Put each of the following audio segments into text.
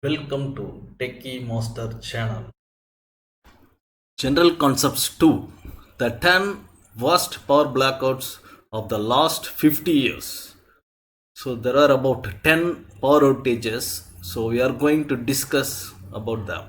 Welcome to Techie Master channel. General Concepts 2, the 10 worst power blackouts of the last 50 years. So there are about 10 power outages. So we are going to discuss about them.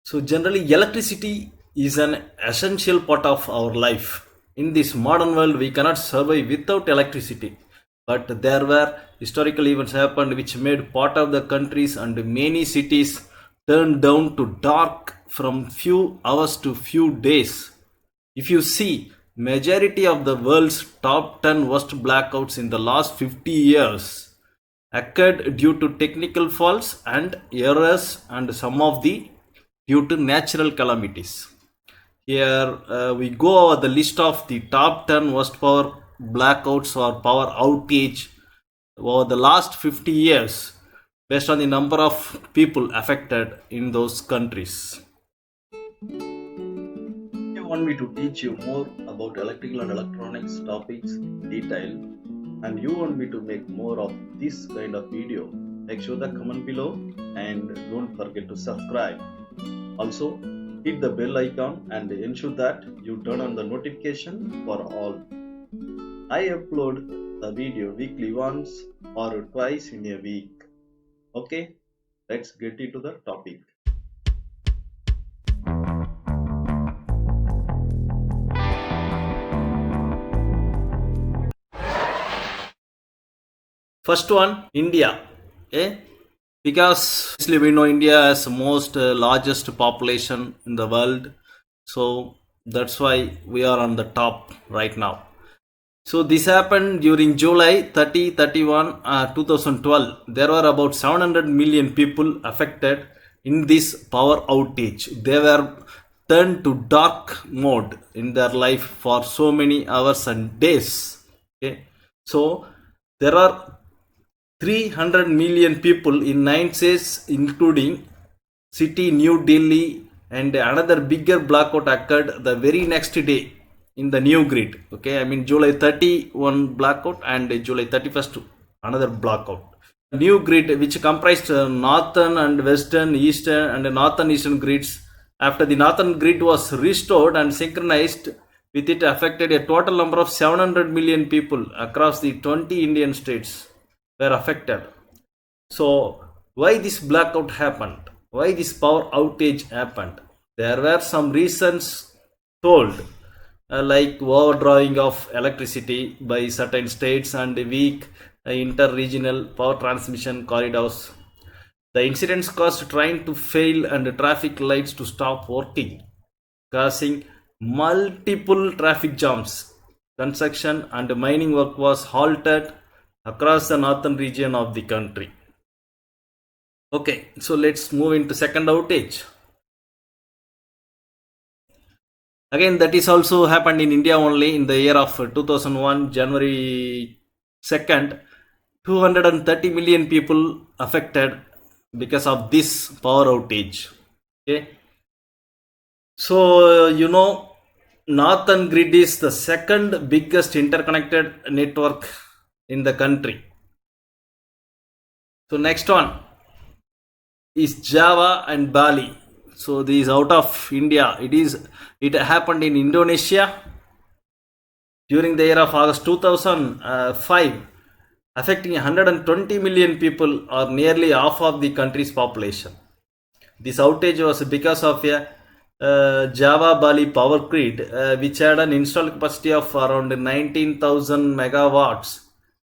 So generally electricity is an essential part of our life. In this modern world we cannot survive without electricity. But there were historical events happened which made part of the countries and many cities turned down to dark from few hours to few days. If you see, majority of the world's top 10 worst blackouts in the last 50 years occurred due to technical faults and errors, and some of the due to natural calamities. Here we go over the list of the top 10 worst power blackouts or power outage over the last 50 years based on the number of people affected in those countries. You want me to teach you more about electrical and electronics topics in detail, and you want me to make more of this kind of video, make sure the comment below and don't forget to subscribe. Also, hit the bell icon and ensure that you turn on the notification for all. I upload the video weekly once or twice in a week. Okay, let's get into the topic. First one, India. Because obviously we know India has the most largest population in the world, so that's why we are on the top right now. So this happened during July 30, 31, 2012. There were about 700 million people affected in this power outage. They were turned to dark mode in their life for so many hours and days. Okay, so there are 300 million people in 9 states, including city New Delhi, and another bigger blackout occurred the very next day in the new grid. Okay, I mean July 31 blackout and July 31st another blackout. New grid, which comprised northern and western, eastern and northern eastern grids. After the northern grid was restored and synchronized with it, affected a total number of 700 million people across the 20 Indian states were affected. So why this blackout happened? Why this power outage happened? There were some reasons told, like overdrawing of electricity by certain states and weak inter-regional power transmission corridors. The incidents caused train to fail and traffic lights to stop working, causing multiple traffic jams. Construction and mining work was halted across the northern region of the country. Okay, so let's move into second outage. Again, that is also happened in India only in the year of 2001, January 2nd. 230 million people affected because of this power outage. Okay, so northern grid is the second biggest interconnected network in the country. So next one is Java and Bali. So this is out of India. It happened in Indonesia during the year of August 2005, affecting 120 million people, or nearly half of the country's population. This outage was because of a Java Bali power grid, which had an installed capacity of around 19,000 megawatts,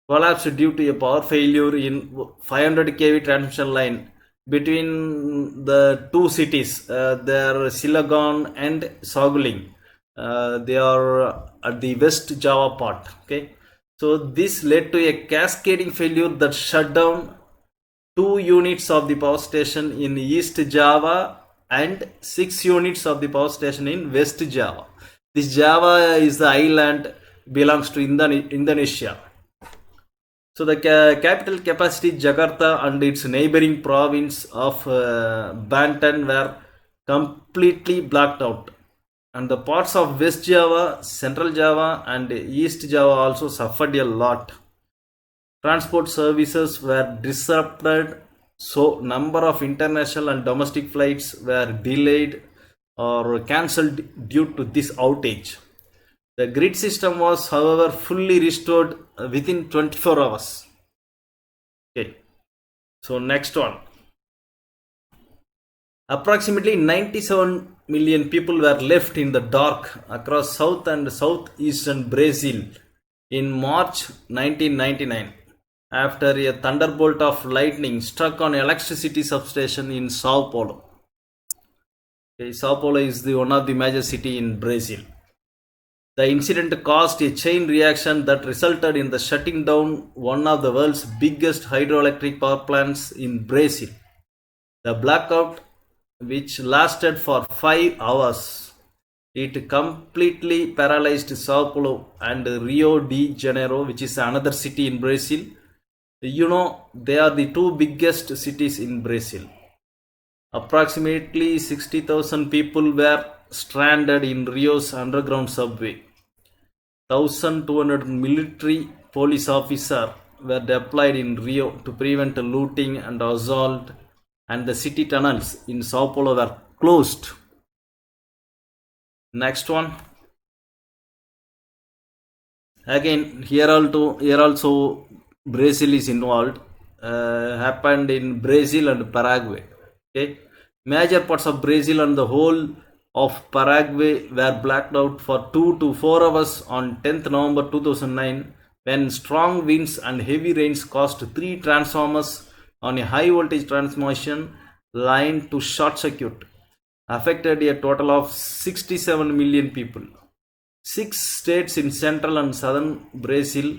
collapsed due to a power failure in 500 kV transmission line between the two cities. They are Silagon and Saguling. They are at the West Java part. Okay, so this led to a cascading failure that shut down 2 units of the power station in East Java and 6 units of the power station in West Java. This Java is the island, belongs to Indonesia. So the capital capacity Jakarta and its neighboring province of Banten were completely blacked out, and the parts of West Java, Central Java and East Java also suffered a lot. Transport services were disrupted So number of international and domestic flights were delayed or cancelled due to this outage. The grid system was, however, fully restored within 24 hours. Okay. So next one. Approximately 97 million people were left in the dark across south and southeastern Brazil in March 1999 after a thunderbolt of lightning struck on electricity substation in Sao Paulo. Okay, Sao Paulo is one of the major city in Brazil. The incident caused a chain reaction that resulted in the shutting down one of the world's biggest hydroelectric power plants in Brazil. The blackout, which lasted for 5 hours, it completely paralyzed Sao Paulo and Rio de Janeiro, which is another city in Brazil. They are the two biggest cities in Brazil. Approximately 60,000 people were stranded in Rio's underground subway. 1,200 military police officers were deployed in Rio to prevent looting and assault, and the city tunnels in Sao Paulo were closed. Next one. Again, here also Brazil is involved. Happened in Brazil and Paraguay. Okay, major parts of Brazil and the whole of Paraguay were blacked out for 2 to 4 hours on 10th November 2009 when strong winds and heavy rains caused 3 transformers on a high voltage transmission line to short circuit, affected a total of 67 million people. 6 states in central and southern Brazil,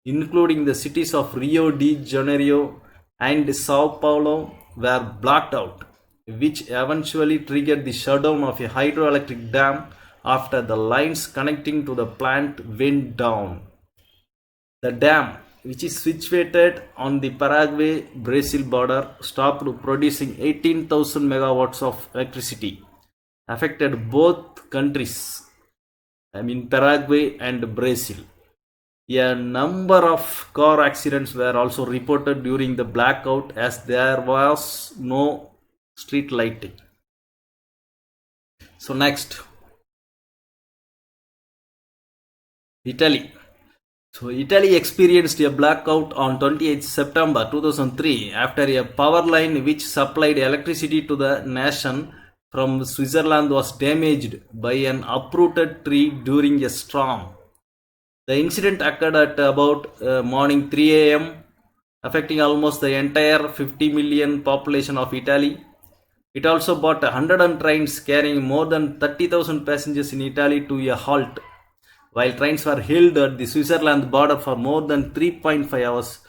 including the cities of Rio de Janeiro and Sao Paulo, were blacked out, which eventually triggered the shutdown of a hydroelectric dam after the lines connecting to the plant went down. The dam, which is situated on the Paraguay-Brazil border, stopped producing 18,000 megawatts of electricity, affected both countries, Paraguay and Brazil. A number of car accidents were also reported during the blackout as there was no street lighting. So next, Italy. So Italy experienced a blackout on 28 September 2003 after a power line which supplied electricity to the nation from Switzerland was damaged by an uprooted tree during a storm. The incident occurred at about morning 3 a.m., affecting almost the entire 50 million population of Italy. It also brought 100 trains carrying more than 30,000 passengers in Italy to a halt, while trains were held at the Switzerland border for more than 3.5 hours.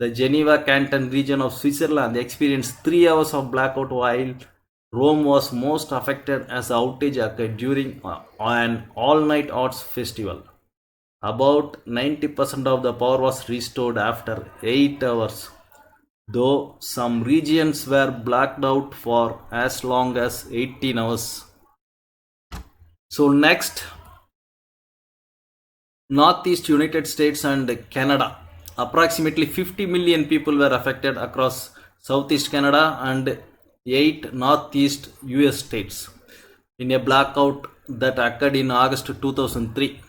The Geneva Canton region of Switzerland experienced 3 hours of blackout, while Rome was most affected as the outage occurred during an all-night arts festival. About 90% of the power was restored after 8 hours, though some regions were blacked out for as long as 18 hours. So next, Northeast United States and Canada. Approximately 50 million people were affected across Southeast Canada and 8 Northeast US states in a blackout that occurred in August 2003.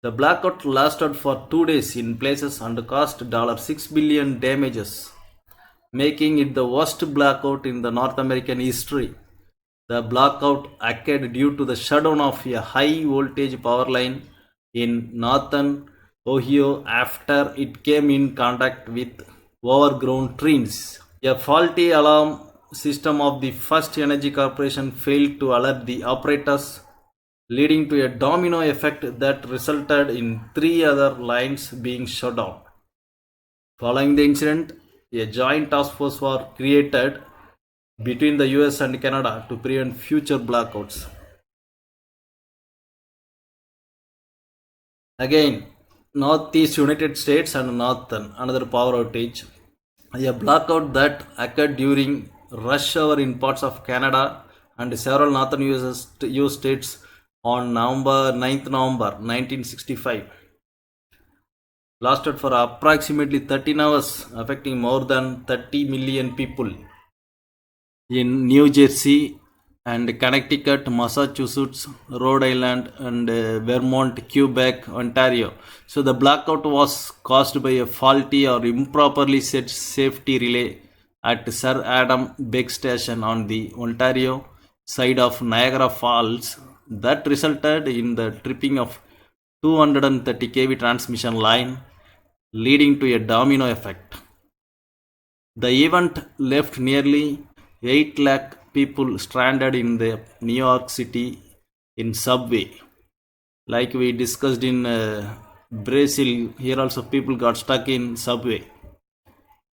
The blackout lasted for 2 days in places and cost $6 billion damages, making it the worst blackout in the North American history. The blackout occurred due to the shutdown of a high voltage power line in northern Ohio after it came in contact with overgrown trees. A faulty alarm system of the First Energy Corporation failed to alert the operators, leading to a domino effect that resulted in 3 other lines being shut down. Following the incident, a joint task force was created between the US and Canada to prevent future blackouts. Again, Northeast United States and Northern, another power outage. A blackout that occurred during rush hour in parts of Canada and several northern US states on 9th November 1965. lasted for approximately 13 hours, affecting more than 30 million people in New Jersey and Connecticut, Massachusetts, Rhode Island, and Vermont, Quebec, Ontario. So the blackout was caused by a faulty or improperly set safety relay at Sir Adam Beck Station on the Ontario side of Niagara Falls that resulted in the tripping of 230 kV transmission line, leading to a domino effect. The event left nearly 8 lakh people stranded in the New York City in subway. Like we discussed in Brazil, here also people got stuck in subway.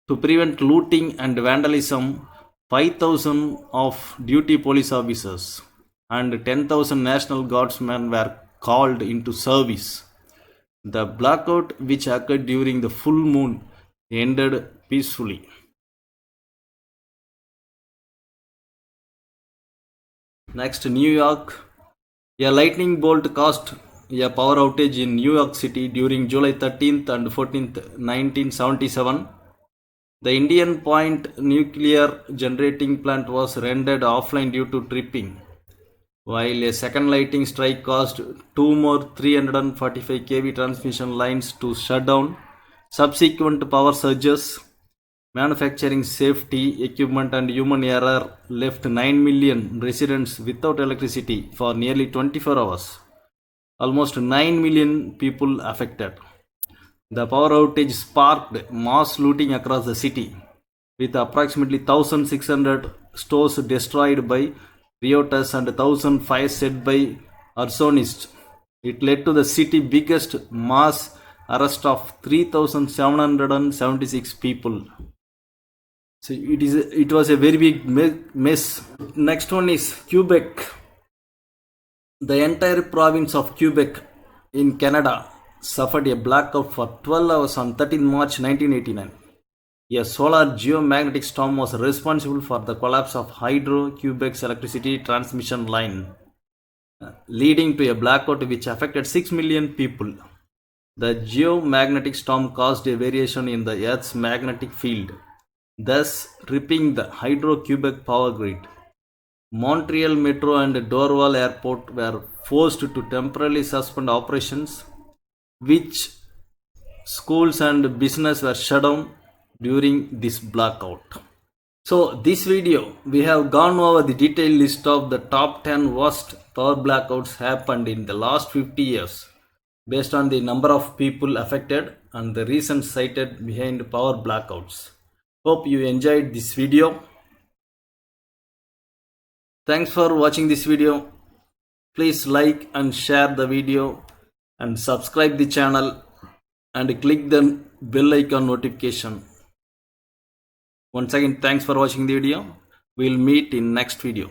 To prevent looting and vandalism, 5,000 of duty police officers and 10,000 National Guardsmen were called into service. The blackout, which occurred during the full moon, ended peacefully. Next, New York. A lightning bolt caused a power outage in New York City during July 13th and 14th, 1977. The Indian Point nuclear generating plant was rendered offline due to tripping, while a second lightning strike caused two more 345 kV transmission lines to shut down. Subsequent power surges, manufacturing safety equipment, and human error left 9 million residents without electricity for nearly 24 hours. Almost 9 million people affected. The power outage sparked mass looting across the city, with approximately 1,600 stores destroyed by rioters and 1,000 fires set by arsonists. It led to the city's biggest mass arrest of 3,776 people. So it was a very big mess. Next one is Quebec. The entire province of Quebec in Canada suffered a blackout for 12 hours on 13 March 1989. A solar geomagnetic storm was responsible for the collapse of Hydro-Quebec's electricity transmission line, leading to a blackout which affected 6 million people. The geomagnetic storm caused a variation in the Earth's magnetic field, thus tripping the Hydro-Quebec power grid. Montreal Metro and Dorval Airport were forced to temporarily suspend operations, which schools and business were shut down during this blackout. So this video we have gone over the detailed list of the top 10 worst power blackouts happened in the last 50 years based on the number of people affected and the reasons cited behind power blackouts. Hope you enjoyed this video. Thanks for watching this video. Please like and share the video and subscribe the channel and click the bell icon notification. Once again, thanks for watching the video. We'll meet in next video.